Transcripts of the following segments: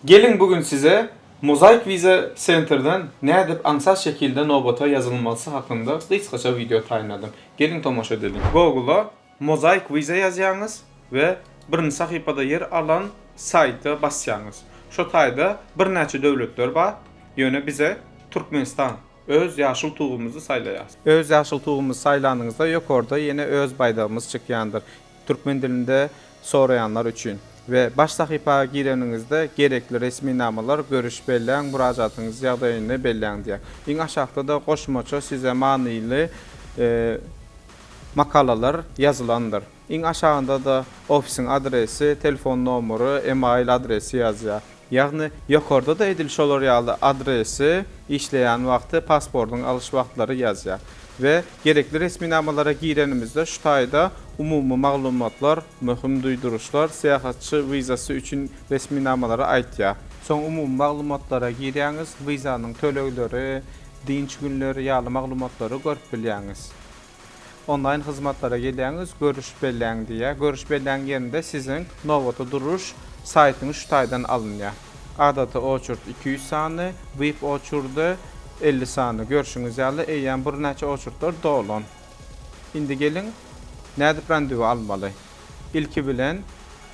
Gelin bugün size Mozaik Vize Center'dan ne edip ansaz şekilde nobota yazılması hakkında kısaca video tayinladım. Gelin tomoşa edelim. Google'a Mozaik Vize yazyanız ve birinci sahipada yer alan sayta basyanız. Şu tayda bir neçe devletler var. Yöne bize Türkmenistan öz yaşıl tuğumuzu saylayaz. Öz yaşıl tuğumuzu saylanınızda yok orada yine öz baydağımız çıkyandır. Türkmen dilinde sorayanlar için. Ve baş sahipaya gireninizde gerekli resmi namalar görüş belleğen, müracaatınız yağdayını belleğen diye. İn aşağıda da koşmaça size manili makalalar yazılandır. İn aşağında da ofisin adresi, telefon numaru, email adresi yazıyor. Yani yukarıda da ediliş olur yağlı adresi, işleyen vakti, pasportun alış vaktları yazıyor. Ve gerekli resmi namalara girenimizde şu tayda umumi maglumatlar, mühim duyduruşlar, seyahatçı vizası için resmi namalara ait ya. Son umumi maglumatlara gireniz, vizanın tölegleri, dinç günleri, yağlı maglumatları görüp bilyeniz. Online hizmetlara geleniz, görüş belleğen diye. Görüş belleğen yerinde sizin Novota duruş saytını şu taydan alın ya. Adatı oçurt 200 sani, VIP oçurdu 50 sani görüşünüz yerli, eğen bir neçe oçurtlar dolun. Şimdi gelin, nedip randevu almalı. İlki bilen,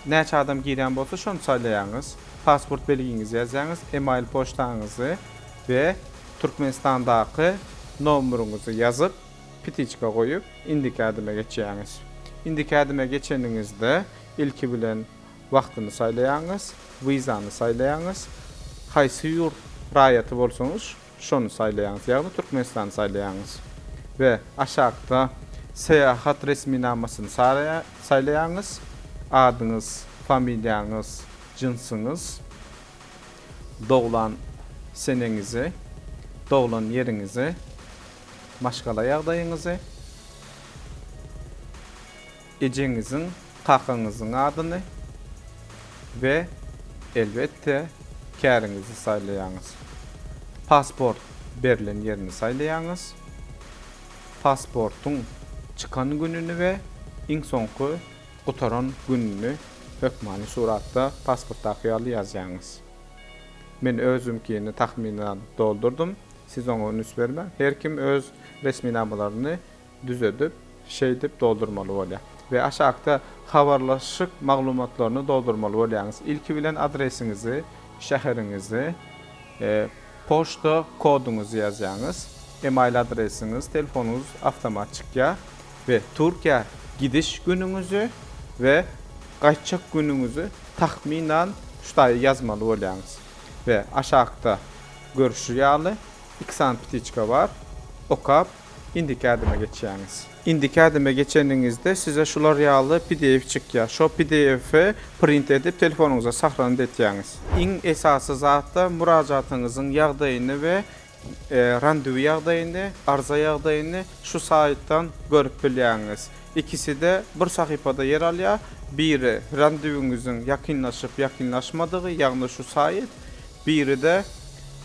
neçe adam giren bolsa şunu saylayanız, pasport belginizi yazyanız, email poçtanızı ve Türkmenistan'daki numarunuzu yazıp, pitiçka koyup, indiki adıma geçeyiniz. İndiki adıma geçeninizde, ilki bilen vaktini saylayanız, vizanı saylayanız, haysi yurt rayatı bolsanız, şunu saylayanız, yani Türkmenistan'ı saylayanız. Ve aşağıda seyahat resmi namasını saylayanız, adınız, familyanız, cinsiniz, doğulan senenizi, doğulan yerinizi, maşgala yağdayınızı, ecenizin, kakanızın adını ve elbette kärinizi saylayanız. Pasport berilen yerini saylayanız. Pasportun çıkan gününü ve in sonku qutaran gününü hökmani suratda pasporttaki yalı yazyanız. Men özümkini tahminen doldurdum. Siz ona önüs verme. Her kim öz resmi namalarını düz edip, doldurmalı olya. Ve aşağıda havarlaşık maglumatlarını doldurmalı olyağınız. İlki bilen adresinizi, şehirinizi, poçta kodunuzu yazyanız, email adresiniz, telefonunuz avtomatik ya ve Türkiye gidiş gününüzü ve kaçacak gününüzü tahminen şutayı yazmalı olyağınız. Ve aşağıda görüşü yağlı, 2 saniye pitiçka var, okap, indiki adıma geçeceğiniz. İndiki adıma geçeninizde size şular yağlı PDF çıkıyor. Şu PDF'i print edip telefonunuza saklanıp eteceğiniz. İn esası zaten müracaatınızın yağdayını ve randevu yağdayını, arıza yağdayını şu sayttan görüp bilyeniz. İkisi de bir sahipada yer alıyor. Biri randevunuzun yakınlaşıp yakınlaşmadığı, yani şu sayt. Biri de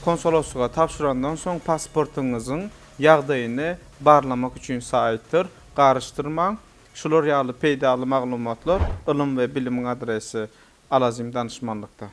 konsolosluğa tapşırandan son pasportunuzun yağdayını barlamak için saytdır. Qarıştırmang. Şular yağlı peydalı maglumatlar, ilim ve bilimin adresi Alazim danışmanlıkta.